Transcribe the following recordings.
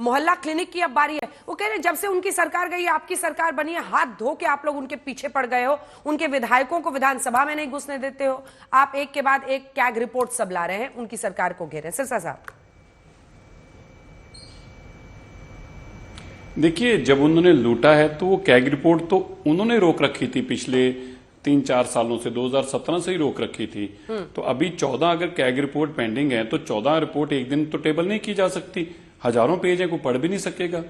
मोहल्ला क्लिनिक की अब बारी है। वो कह रहे हैं जब से उनकी सरकार गई है, आपकी सरकार बनी है, हाथ धो के आप लोग उनके पीछे पड़ गए हो, उनके विधायकों को विधानसभा में नहीं घुसने देते हो। आप एक के बाद एक कैग रिपोर्ट सब ला रहे हैं, उनकी सरकार को घेरे। सिरसा साहब, देखिए, जब उन्होंने लूटा है तो वो कैग रिपोर्ट तो उन्होंने रोक रखी थी, पिछले 3-4 सालों से 2017 से ही रोक रखी थी। तो अभी 14 अगर कैग रिपोर्ट पेंडिंग है तो 14 रिपोर्ट एक दिन तो टेबल नहीं की जा सकती। हजारों पेज है, कोई पढ़ भी नहीं सकेगा।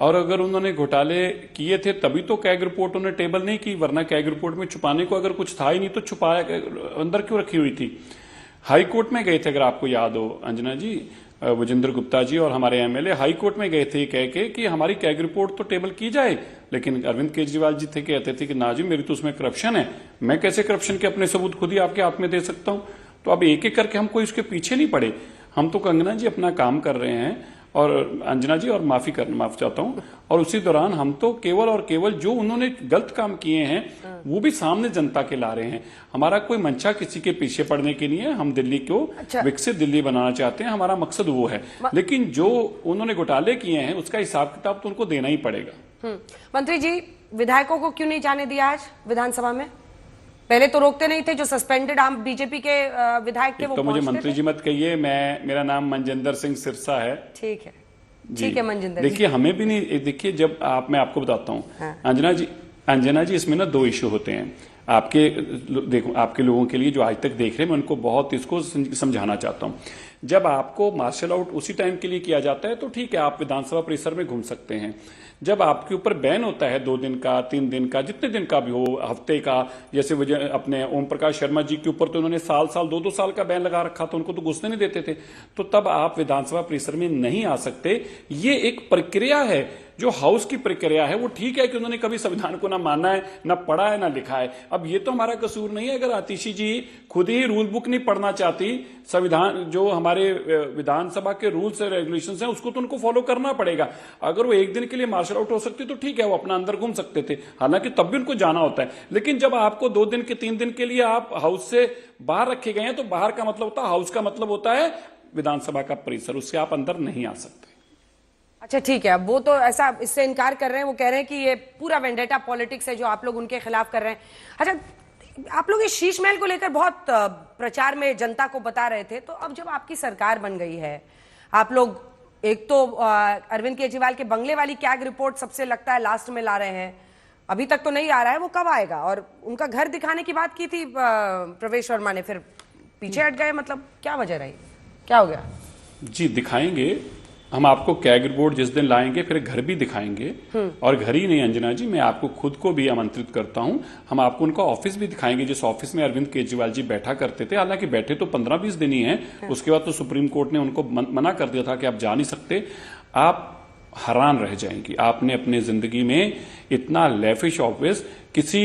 और अगर उन्होंने घोटाले किए थे तभी तो कैग रिपोर्ट उन्होंने टेबल नहीं की, वरना कैग रिपोर्ट में छुपाने को अगर कुछ था ही नहीं तो छुपाया अंदर क्यों रखी हुई थी। हाई कोर्ट में गए थे, अगर आपको याद हो अंजना जी, विजेंद्र गुप्ता जी और हमारे एमएलए हाई कोर्ट में गए थे कह के कि हमारी कैग रिपोर्ट तो टेबल की जाए, लेकिन अरविंद केजरीवाल जी थे कहते थे कि ना जी, मेरी तो उसमें करप्शन है, मैं कैसे करप्शन के अपने सबूत खुद ही आपके हाथ में दे सकता हूं। तो अब एक एक करके हम कोई उसके पीछे नहीं पड़े, हम तो कंगना जी अपना काम कर रहे हैं। और अंजना जी, और माफी चाहता हूं, और उसी दौरान हम तो केवल और केवल जो उन्होंने गलत काम किए हैं वो भी सामने जनता के ला रहे हैं। हमारा कोई मंशा किसी के पीछे पड़ने के नहीं है, हम दिल्ली को विकसित दिल्ली बनाना चाहते हैं, हमारा मकसद वो है। लेकिन जो उन्होंने घोटाले किए हैं उसका हिसाब किताब तो उनको देना ही पड़ेगा। मंत्री जी, विधायकों को क्यों नहीं जाने दिया आज विधानसभा में? पहले तो रोकते नहीं थे, जो सस्पेंडेड आम बीजेपी के विधायक थे वो तो मुझे मंत्री जी मत कहिए, मेरा नाम मनजिंदर सिंह सिरसा है। ठीक है, ठीक है मनजिंदर। देखिए, हमें भी नहीं, देखिए जब मैं आपको बताता हूँ, हाँ। अंजना जी इसमें ना 2 इश्यू होते हैं। आपके लोगों के लिए जो आज तक देख रहे हैं, मैं उनको बहुत इसको समझाना चाहता हूँ। जब आपको मार्शल आउट उसी टाइम के लिए किया जाता है तो ठीक है, आप विधानसभा परिसर में घूम सकते हैं। जब आपके ऊपर बैन होता है 2 दिन का, 3 दिन का, जितने दिन का भी हो, हफ्ते का, जैसे अपने ओम प्रकाश शर्मा जी के ऊपर तो उन्होंने साल 2-2 साल का बैन लगा रखा था, उनको तो घुसने नहीं देते थे, तो तब आप विधानसभा परिसर में नहीं आ सकते। ये एक प्रक्रिया है, जो हाउस की प्रक्रिया है। वो ठीक है कि उन्होंने कभी संविधान को ना माना है, ना पढ़ा है, ना लिखा है। अब ये तो हमारा कसूर नहीं है अगर आतिशी जी खुद ही रूल बुक नहीं पढ़ना चाहती। संविधान, जो हमारे विधानसभा के रूल्स और रेगुलेशंस हैं, उसको तो उनको फॉलो करना पड़ेगा। अगर वो एक दिन के लिए मार्शल आउट हो सकती तो ठीक है, वो अपना अंदर घूम सकते थे, हालांकि तब भी उनको जाना होता है। लेकिन जब आपको 2 दिन के 3 दिन के लिए आप हाउस से बाहर रखे गए हैं, तो बाहर का मतलब होता है, हाउस का मतलब होता है विधानसभा का परिसर, उससे आप अंदर नहीं आ सकते। अच्छा ठीक है, अब वो तो ऐसा इससे इनकार कर रहे हैं, वो कह रहे हैं कि ये पूरा वेंडेटा पॉलिटिक्स है जो आप लोग उनके खिलाफ कर रहे हैं। अच्छा, आप लोग इस शीश महल को लेकर बहुत प्रचार में जनता को बता रहे थे, तो अब जब आपकी सरकार बन गई है, आप लोग एक तो अरविंद केजरीवाल के बंगले वाली कैग रिपोर्ट सबसे लगता है लास्ट में ला रहे हैं, अभी तक तो नहीं आ रहा है, वो कब आएगा? और उनका घर दिखाने की बात की थी प्रवेश वर्मा ने, फिर पीछे हट गए, मतलब क्या वजह रही, क्या हो गया? जी दिखाएंगे हम आपको, कैग रिपोर्ट जिस दिन लाएंगे फिर घर भी दिखाएंगे। और घर ही नहीं अंजना जी, मैं आपको खुद को भी आमंत्रित करता हूं, हम आपको उनका ऑफिस भी दिखाएंगे, जिस ऑफिस में अरविंद केजरीवाल जी बैठा करते थे। हालांकि बैठे तो 15-20 दिन ही हैं, उसके बाद तो सुप्रीम कोर्ट ने उनको मना कर दिया था कि आप जा नहीं सकते। आप हैरान रह जाएंगी, आपने अपने जिंदगी में इतना लेविश ऑफिस किसी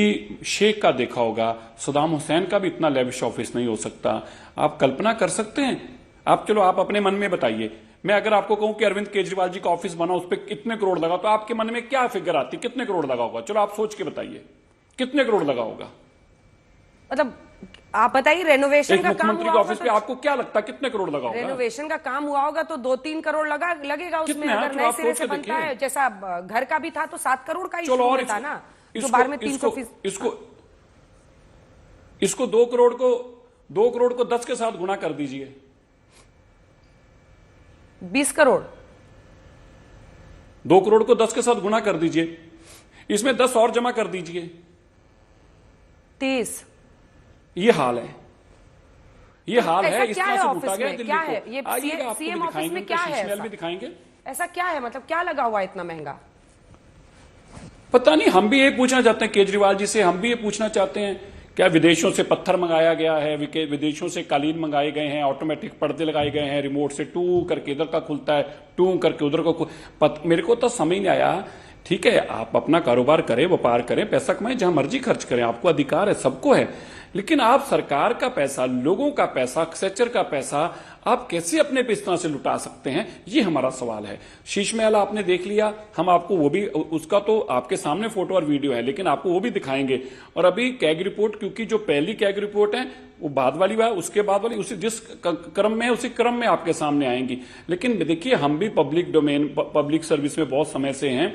शेख का देखा होगा, सदाम हुसैन का भी इतना लेविश ऑफिस नहीं हो सकता। आप कल्पना कर सकते हैं? आप चलो, आप अपने मन में बताइए, मैं अगर आपको कहूं कि अरविंद केजरीवाल जी का ऑफिस बना, उस पर कितने करोड़ लगा, तो आपके मन में क्या फिगर आती, कितने करोड़ लगा होगा? चलो आप सोच के बताइए, कितने करोड़ लगा होगा? मतलब आप बताइए, रेनोवेशन का काम मुख्यमंत्री के ऑफिस पे आपको क्या लगता है कितने करोड़ लगा होगा? रेनोवेशन का काम हुआ होगा तो 2-3 करोड़ लगेगा उसमें, अगर नए सिरे से बनता है। जैसा घर का भी था तो 7 करोड़ का इशू था ना, जो बार में 300। इसको 2 करोड़ को 10 के साथ गुणा कर दीजिए, 20 करोड़। 2 करोड़ को 10 के साथ गुणा कर दीजिए, इसमें 10 और जमा कर दीजिए, 30। ये हाल है, ये हाल है। इस तरह से लूटा गया दिल्ली क्या है को। ये सीएम ऑफिस में क्या है? ऐसा भी दिखाएंगे। ऐसा क्या है, मतलब क्या लगा हुआ इतना महंगा? पता नहीं, हम भी ये पूछना चाहते हैं केजरीवाल जी से, हम भी ये पूछना चाहते हैं, क्या विदेशों से पत्थर मंगाया गया है, विदेशों से कालीन मंगाए गए हैं, ऑटोमेटिक पर्दे लगाए गए हैं, रिमोट से टू करके इधर का खुलता है, टू करके उधर का मेरे को तो समझ नहीं आया। ठीक है, आप अपना कारोबार करें, व्यापार करें, पैसा कमाएं, जहां मर्जी खर्च करें, आपको अधिकार है, सबको है, लेकिन आप सरकार का पैसा, लोगों का पैसा, सेक्टर का पैसा आप कैसे अपने पे इस तरह से लुटा सकते हैं, ये हमारा सवाल है। शीश महल आपने देख लिया, हम आपको वो भी, उसका तो आपके सामने फोटो और वीडियो है, लेकिन आपको वो भी दिखाएंगे। और अभी कैग रिपोर्ट, क्योंकि जो पहली कैग रिपोर्ट है वो बाद वाली है, उसके बाद वाली उसी जिस क्रम में है उसी क्रम में आपके सामने आएंगी। लेकिन देखिए, हम भी पब्लिक डोमेन, पब्लिक सर्विस में बहुत समय से हैं,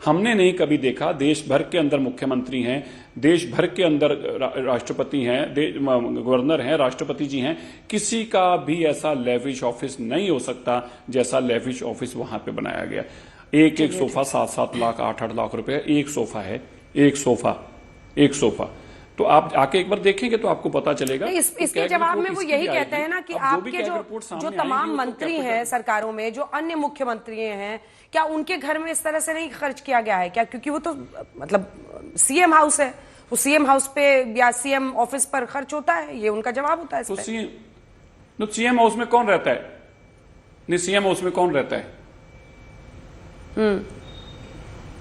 हमने नहीं कभी देखा, देश भर के अंदर मुख्यमंत्री हैं, देश भर के अंदर राष्ट्रपति हैं, गवर्नर हैं, राष्ट्रपति जी हैं, किसी का भी ऐसा लेविश ऑफिस नहीं हो सकता जैसा लेविश ऑफिस वहां पे बनाया गया। एक एक सोफा 7-7 लाख 8-8 लाख रुपए एक सोफा है, एक सोफा। तो आप आके एक बार देखेंगे तो आपको पता चलेगा। इसके जवाब में वो यही कहते हैं ना कि आपके जो तमाम मंत्री हैं सरकारों में, जो अन्य मुख्यमंत्री हैं, क्या उनके घर में इस तरह से नहीं खर्च किया गया है क्या? क्योंकि वो तो मतलब सीएम हाउस है, वो सीएम हाउस पे या सीएम ऑफिस पर खर्च होता है, ये उनका जवाब होता है। तो सीएम हाउस में कौन रहता है? नहीं, सीएम हाउस में कौन रहता है?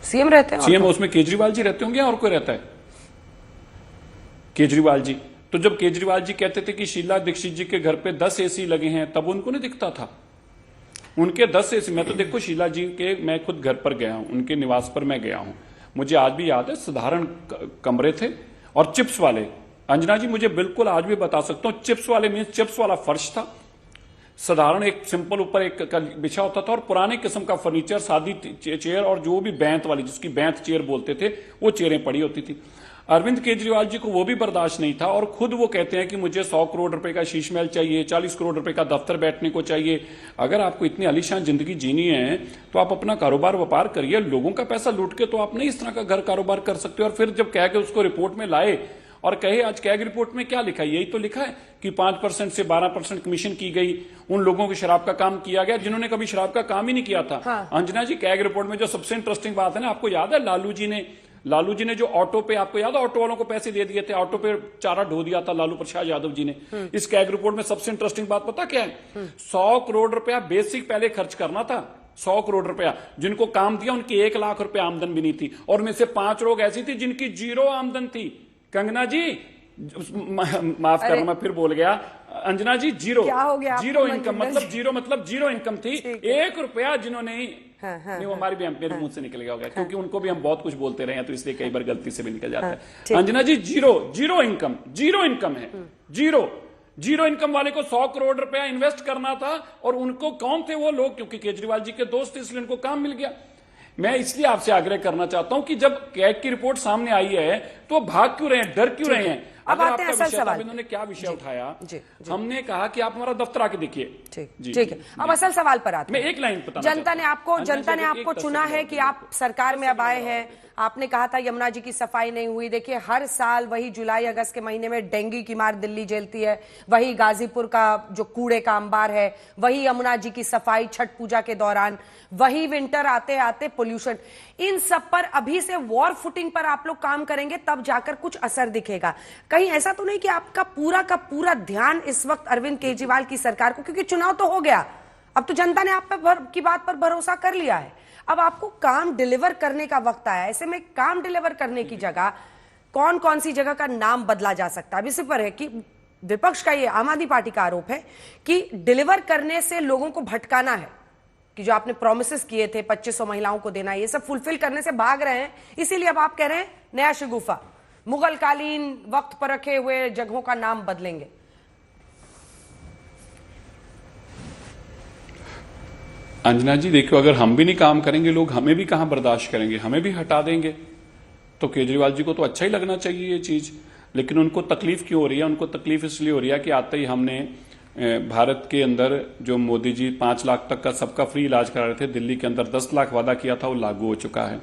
सीएम रहते हैं। सीएम हाउस में केजरीवाल जी रहते होंगे और कोई रहता है? केजरीवाल जी। तो जब केजरीवाल जी कहते थे कि शीला दीक्षित जी के घर पे 10 एसी लगे हैं, तब उनको नहीं दिखता था? उनके 10 एसी, मैं तो देखो शीला जी के, मैं खुद घर पर गया हूं, उनके निवास पर मैं गया हूं, मुझे आज भी याद है साधारण कमरे थे और चिप्स वाले। अंजना जी, मुझे बिल्कुल आज भी बता सकता हूं, चिप्स वाले मीन्स चिप्स वाला फर्श था, साधारण एक सिंपल ऊपर एक बिछा होता था और पुराने किस्म का फर्नीचर, सादी चेयर और जो भी बैंत वाली, जिसकी बैंत चेयर बोलते थे, वो चेयरें पड़ी होती थी। अरविंद केजरीवाल जी को वो भी बर्दाश्त नहीं था और खुद वो कहते हैं कि मुझे 100 करोड़ रुपए का शीश महल चाहिए, 40 करोड़ रुपए का दफ्तर बैठने को चाहिए। अगर आपको इतनी आलीशान जिंदगी जीनी है तो आप अपना कारोबार व्यापार करिए, लोगों का पैसा लूट के तो आप नहीं इस तरह का घर कारोबार कर सकते। और फिर जब कह के उसको रिपोर्ट में लाए और कहे, आज कैग रिपोर्ट में क्या लिखा है? यही तो लिखा है कि 5% से 12% कमीशन की गई, उन लोगों को शराब का काम किया गया जिन्होंने कभी शराब का काम ही नहीं किया था। हाँ। अंजना जी, कैग रिपोर्ट में जो सबसे इंटरेस्टिंग बात है ना, आपको याद है लालू जी ने जो ऑटो पे, आपको याद है, ऑटो वालों को पैसे दे दिए थे, ऑटो पे चारा ढो दिया था लालू प्रसाद यादव जी ने। इस कैग रिपोर्ट में सबसे इंटरेस्टिंग बात पता क्या है? 100 करोड़ रुपया बेसिक पहले खर्च करना था, 100 करोड़ रुपया। जिनको काम दिया उनकी 1 लाख रुपया आमदन भी नहीं थी, और में से 5 लोग ऐसी थी जिनकी 0 आमदन थी। कंगना जी, माफ करना, मैं फिर बोल गया। अंजना जी, जीरो इनकम, मतलब जीरो इनकम थी। 1 रुपया जिन्होंने नहीं, वो हमारी भी मेरे मुंह से निकल गया होगा, क्योंकि उनको भी हम बहुत कुछ बोलते रहे हैं, तो इसलिए कई बार गलती से भी निकल जाता है। अंजना जी, जीरो इनकम है। जीरो इनकम वाले को 100 करोड़ रुपया इन्वेस्ट करना था, और उनको कौन थे वो लोग? क्योंकि केजरीवाल जी के दोस्त थे, इसलिए उनको काम मिल गया। मैं इसलिए आपसे आग्रह करना चाहता हूं कि जब कैग की रिपोर्ट सामने आई है तो भाग क्यों रहे हैं, डर क्यों रहे हैं? अब आते हैं असल सवाल। इन्होंने क्या विषय उठाया? हमने कहा कि आप हमारा दफ्तर आके देखिए। ठीक है, अब असल सवाल पर आते हैं। मैं एक लाइन बता, जनता ने आपको चुना है कि आप सरकार में अब आए हैं। आपने कहा था यमुना जी की सफाई नहीं हुई। देखिए, हर साल वही जुलाई अगस्त के महीने में डेंगू की मार दिल्ली झेलती है, वही गाजीपुर का जो कूड़े का अंबार है, वही यमुना जी की सफाई छठ पूजा के दौरान, वही विंटर आते आते पोल्यूशन। इन सब पर अभी से वॉर फुटिंग पर आप लोग काम करेंगे, तब जाकर कुछ असर दिखेगा। कहीं ऐसा तो नहीं कि आपका पूरा का पूरा ध्यान इस वक्त अरविंद केजरीवाल की सरकार को, क्योंकि चुनाव तो हो गया, अब तो जनता ने आप की बात पर भरोसा कर लिया है, अब आपको काम डिलीवर करने का वक्त आया। ऐसे में काम डिलीवर करने की जगह कौन कौन सी जगह का नाम बदला जा सकता है? अब इसी पर है कि विपक्ष का, ये आम आदमी पार्टी का आरोप है कि डिलीवर करने से लोगों को भटकाना है, कि जो आपने प्रोमिसेस किए थे 2500 महिलाओं को देना, ये सब फुलफिल करने से भाग रहे हैं। इसीलिए अब आप कह रहे हैं नया शगुफा, मुगल कालीन वक्त पर रखे हुए जगहों का नाम बदलेंगे। अंजना जी, देखो, अगर हम भी नहीं काम करेंगे, लोग हमें भी कहां बर्दाश्त करेंगे, हमें भी हटा देंगे। तो केजरीवाल जी को तो अच्छा ही लगना चाहिए ये चीज, लेकिन उनको तकलीफ क्यों हो रही है? उनको तकलीफ इसलिए हो रही है कि आते ही हमने भारत के अंदर जो मोदी जी 5 लाख तक का सबका फ्री इलाज करा रहे थे, दिल्ली के अंदर 10 लाख वादा किया था, वो लागू हो चुका है।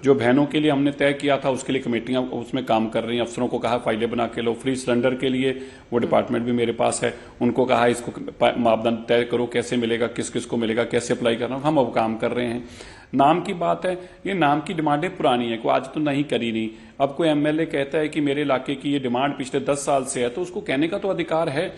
जो बहनों के लिए हमने तय किया था, उसके लिए कमेटियां उसमें काम कर रही हैं। अफसरों को कहा फाइलें बना के लो। फ्री सिलेंडर के लिए वो डिपार्टमेंट भी मेरे पास है, उनको कहा इसको मापदंड तय करो, कैसे मिलेगा, किस किस को मिलेगा, कैसे अप्लाई करना, हम अब काम कर रहे हैं। नाम की बात है, ये नाम की डिमांडें पुरानी है, कोई आज तो नहीं करी नहीं। अब कोई एमएलए कहता है कि मेरे इलाके की ये डिमांड पिछले 10 साल से है, तो उसको कहने का तो अधिकार है।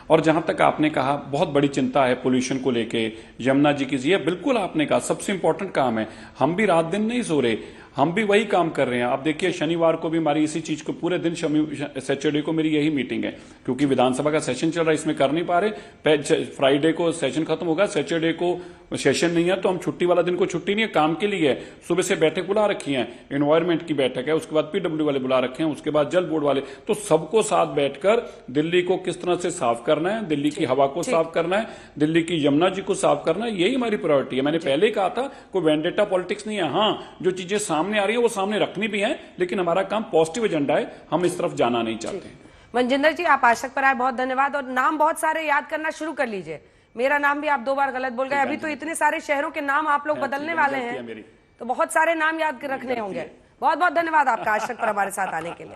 और जहां तक आपने कहा बहुत बड़ी चिंता है पोल्यूशन को लेके, यमुना जी की, ये बिल्कुल आपने कहा सबसे इंपॉर्टेंट काम है। हम भी रात दिन नहीं सो रहे, हम भी वही काम कर रहे हैं। आप देखिए शनिवार को भी हमारी इसी चीज को पूरे दिन, सैटरडे को मेरी यही मीटिंग है, क्योंकि विधानसभा का सेशन चल रहा है, इसमें कर नहीं पा रहे। फ्राइडे को सेशन खत्म होगा, सैटरडे को सेशन नहीं है, तो हम छुट्टी वाला दिन को छुट्टी नहीं है, काम के लिए है। सुबह से बैठक बुला रखी है, एनवायरमेंट की बैठक है, उसके बाद पीडब्ल्यू वाले बुला रखे हैं, उसके बाद जल बोर्ड वाले, तो सबको साथ बैठकर दिल्ली को किस तरह से साफ करना है, दिल्ली की हवा को साफ करना है, दिल्ली की यमुना जी को साफ करना है, यही हमारी प्रायोरिटी है। मैंने पहले ही कहा था कोई वेंडेटा पॉलिटिक्स नहीं है। हाँ, जो चीजें सामने आ रही है वो सामने रखनी भी है, लेकिन हमारा काम पॉजिटिव एजेंडा है, हम इस तरफ जाना नहीं चाहते। मनजिंदर जी, आप आज तक पर आए, बहुत धन्यवाद। और नाम बहुत सारे याद करना शुरू कर लीजिए। मेरा नाम भी आप 2 बार गलत बोल गए। अभी तो इतने सारे शहरों के नाम आप लोग बदलने वाले हैं, तो बहुत सारे नाम याद रखने होंगे। बहुत बहुत धन्यवाद आपका आज तक पर हमारे साथ आने के लिए।